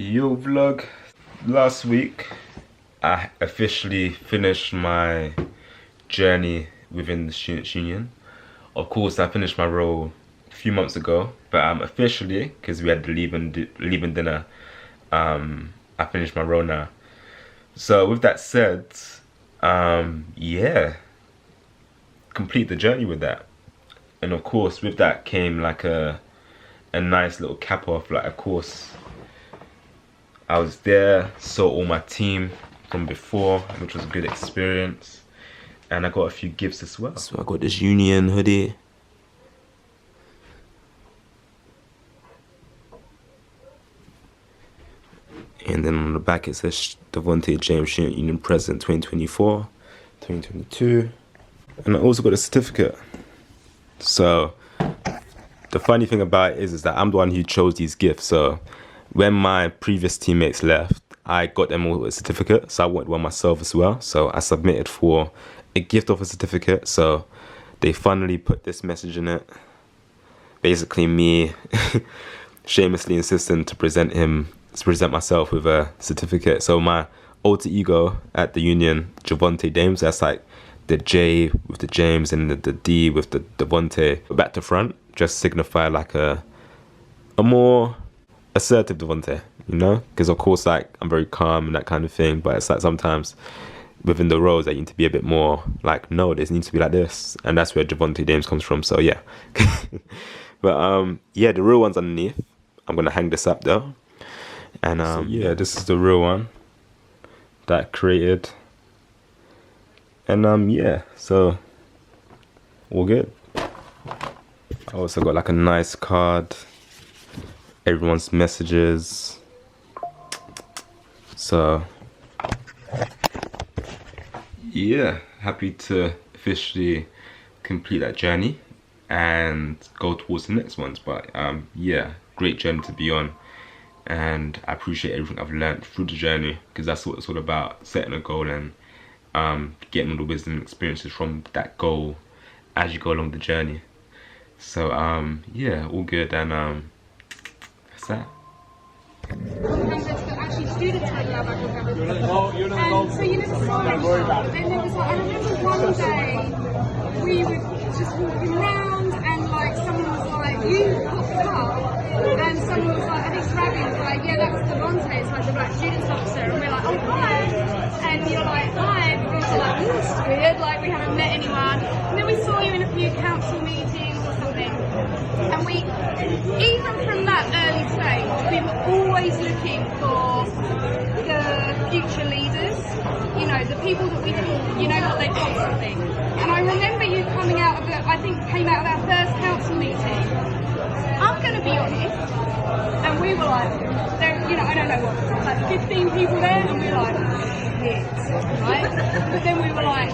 Yo vlog, last week I officially finished my journey within the Students' Union. Of course I finished my role a few months ago, but officially, because we had the leaving dinner, I finished my role now. So with that said, yeah, complete the journey with that. And of course with that came like a nice little cap off. Like, of course I was there, saw all my team from before, which was a good experience, and I got a few gifts as well. So I got this Union hoodie. And then on the back it says Devontae James Student Union President 2024, 2022. And I also got a certificate. So the funny thing about it is that I'm the one who chose these gifts. So when my previous teammates left, I got them all a certificate. So I wanted one myself as well. So I submitted for a gift of a certificate. So they finally put this message in it. Basically me shamelessly insisting to present myself with a certificate. So my alter ego at the Union, Javonte Dames, that's like the J with the James and the D with the Devonte back to front, just signify like a more assertive Devonte, you know? Because of course, like, I'm very calm and that kind of thing, but it's like sometimes within the roles I need to be a bit more like, no, this needs to be like this, and that's where Javonte Dames comes from. So yeah. But yeah, the real one's underneath. I'm gonna hang this up though. And so, yeah, this is the real one that I created. And yeah, so all good. I also got like a nice card, everyone's messages. So yeah, happy to officially complete that journey and go towards the next ones. But yeah, great journey to be on. And I appreciate everything I've learned through the journey, because that's what it's all about, setting a goal and getting all the wisdom and experiences from that goal as you go along the journey. So yeah, all good. And that's that. Actually, students had love back on campus. And so you never saw anyone. And there was like, I remember one day we were just walking around and like someone was like, you popped up. And someone was like, I think Ravi was like, yeah, that's Devontae, it's like the black students officer. And we're like, oh, hi. And you're like, hi. And we were like, this is weird, like we haven't met anyone. And then we saw you in a few council meetings or something. And we, even from that early stage, we were always looking for the future leaders, you know, the people that we thought, you know what, they've got something. And I remember you coming out of I think came out of our first council meeting. I'm going to be honest, and we were like, there, you know, I don't know what, like 15 people there, and we were like, shit, right? But then we were like,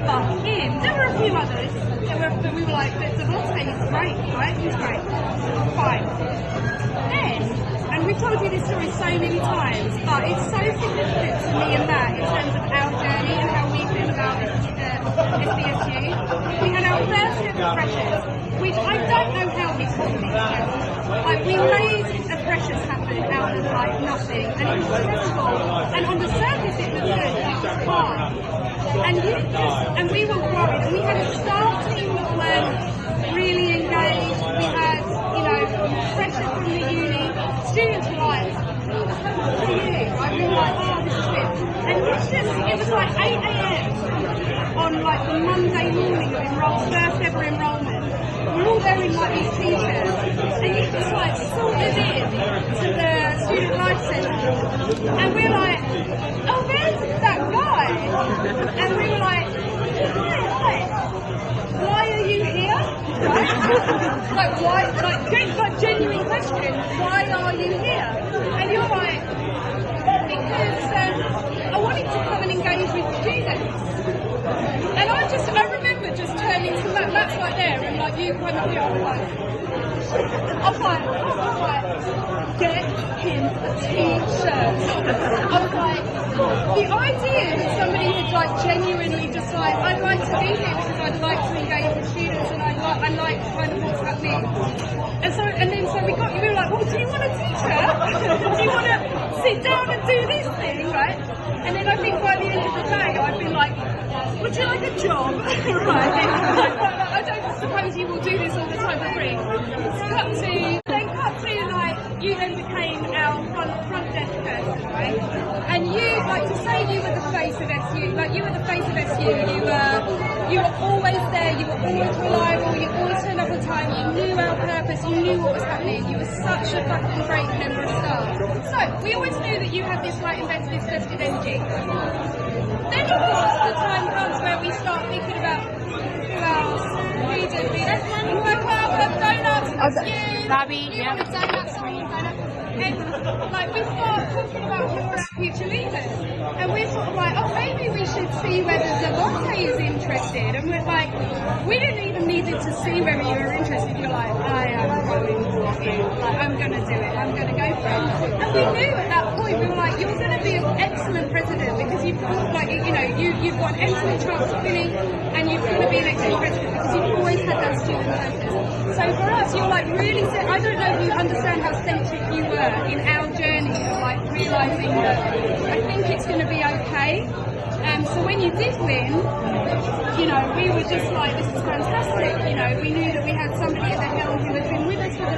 fuck him. There were a few others, but we were like, but Devontae is great, right? He's great. Fine. Then, and we've told you this story so many times, but it's so significant to me and Matt in terms of our journey and how we feel about SBSU. We had our first ever freshers, which I don't know how this happened. Like, we made a freshers happen out of like nothing, and it was stressful. And on the surface it looked good, it was hard. And we were worried, and we had a staff team that were really engaged. We had, you know, freshers from the uni, students were like, what are you? Like, we were like, oh, this is weird. And it was like 8 AM on like the Monday morning of first ever enrollment. We're all wearing like these t-shirts, and you just like sorted in to the student life centre, and we're like, oh, there's that guy, and we were like, why are you here? Right? Like, why? Like genuine question. Why are you here? And you're like, because I wanted to come and engage with students. And I remember just turning to Matt's right there, and like you kind of, I was like, get him a t-shirt. I was like, the idea that somebody had like genuinely just like, I'd like to be here because I'd like to engage with students, and I like kind of what's happening. And then we were like, well, do you want a t-shirt? Do you want to And then I think by the end of the day, I've been like, would you like a job? Right. I don't suppose you will do this all the time for free. Cut to like, you then became our front desk person, right? And you, like, to say you were the face of SU, like you were the face of SU, you were always there, you were always reliable, you always turned up on time, you knew our purpose, you knew what was happening, you were such a fucking great member of staff. So, we always knew that you had this like invested energy. Then of course the time comes where we start thinking about who else, who did we, donuts, you, Bobby, you wanted donuts, and like we start talking about who are our future leaders, and we're sort of like, oh, maybe we should see whether Devontae is interested, and we're like, we didn't even need to see whether you were interested. You're like, I am going for it, like I'm going to do it, I'm going to go for it. And we knew at that point, we were like, you're going to be an excellent president because you've got, like, you know, you've got an excellent chance of winning, and you're going to be an excellent president because you've always had that student focus. So for us, you're like really, I don't know if you understand how centric you were in our journey of like realising that I think it's going to be okay. So when you did win, you know, we were just like, this is fantastic. You know, we knew that we had somebody at the helm who had been with us for a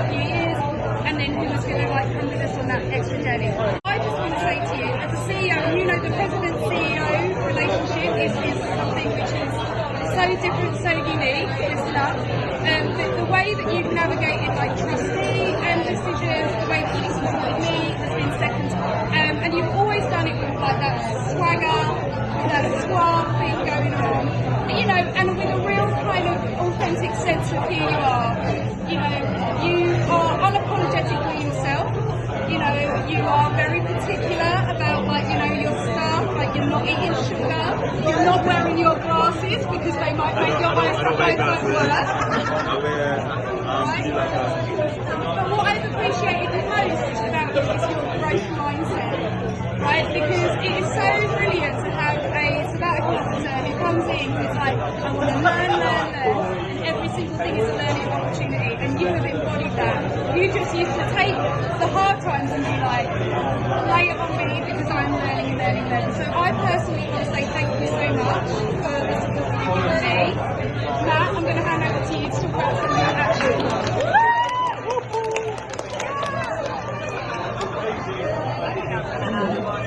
few years, and then who was going to like come with us on that extra journey. I just want to say to you, as a CEO, you know, the president-CEO relationship is something which is so different, so unique, it's love. The way that you've navigated like trustee decisions, the way that you've supported me has been second. And you've always done it with like that swagger, that suave thing going on, you know, and with a real kind of authentic sense of who you are. You know, you are unapologetically yourself. You know, you are very particular about like, you know, your stuff, like you're not eating sugar, you're not wearing your glasses because they might make your eyes worse. But what I've appreciated the most about you is your growth mindset, right? Because it is so brilliant to have a sabbatical officer who comes in who's like, I want to learn, and every single thing is a learning opportunity, and you have embodied that. You just used to take the hard times and be like, lay it on me because I'm learning. So I personally want to say thank you so much for the support you've given me. Matt, I'm going to hand over to you to talk about some of your actions.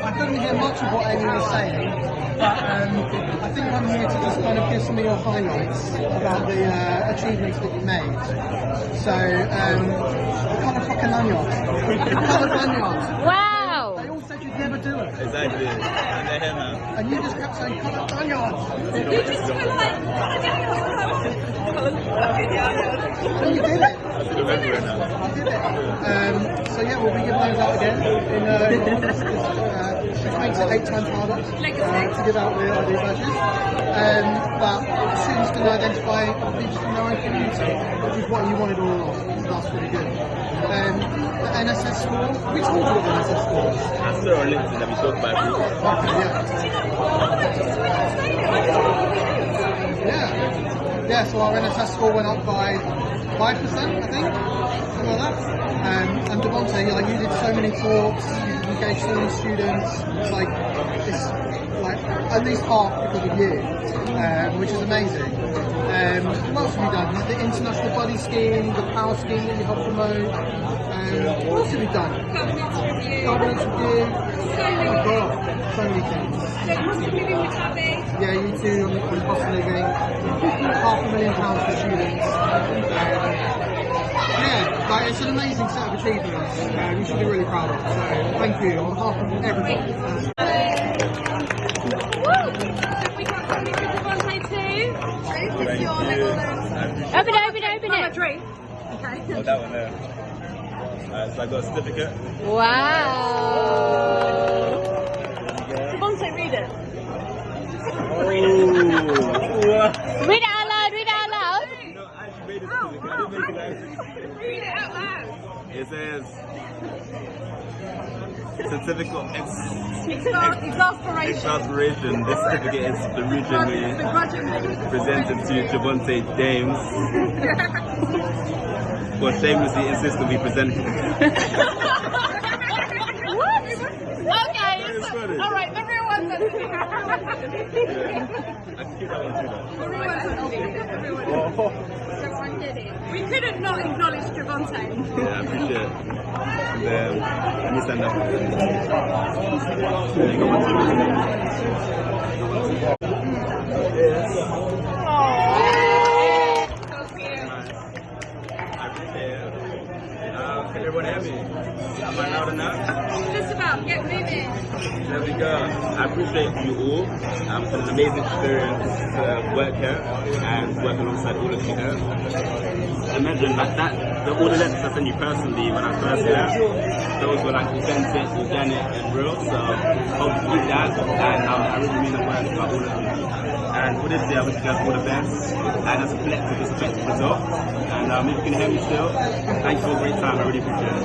I couldn't hear much of what Amy was saying, but I think I'm here to just kind of give some of your highlights about the achievements that you made. So, the colour fucking lanyards. Colour lanyards. Wow! They all said you'd never do it. Exactly. And you just kept saying colour lanyards. You just were like, And you did it. I did it. So yeah, we'll be giving those out again in which makes it 8 times harder to give out the ID badges. But students can identify each in their own community, which is what you wanted all along. So that's really good. The NSS score, we told you what the NSS score is. I saw on LinkedIn that we talked about it. Yeah, so our NSS score went up by 5%, I think, something like that. And Devontae, like, you did so many talks, you engaged so many students, it's like at least half because of you, which is amazing. What else have you done? The international buddy scheme, the power scheme that you helped promote. What else have you done? Governance review. Oh my god, so many things. Yeah, you too, on the cost of living. £500,000 for students. Yeah, like, it's an amazing set of achievements. You should be really proud of it. So thank you on behalf of everybody. We got something for Devontae too. This is your little Open it. drink. Okay. Oh, that one there. So I got a certificate. Wow! Devontae, read it. Oh. Read it out loud. You know, I actually made a certificate. I didn't make it actually. Read it out loud. It says certificate of Exasperation. exasperation. This certificate is begrudgingly presented to Devontae James for shamelessly insisting we present. Okay. funny. All right, the real one's underneath. I can keep that one too, though. The real one's underneath. The real one's underneath. Javon did it. We couldn't not acknowledge Javonte. Yeah, I appreciate it. And then, let me stand up. You got my team. I appreciate it. Can everyone hear me? Am I loud enough? Just about, get moving. There we go. I appreciate you all. It's an amazing experience to work here and work alongside all of you here. Imagine all the lessons I sent you personally when I first left, those were like authentic, organic and real, so hope to keep that, and I really mean the words about all of you. And for this day I wish you guys all the best, and as a collective, expect the result. And if you can hear me still, thank you for a great time, I really appreciate it.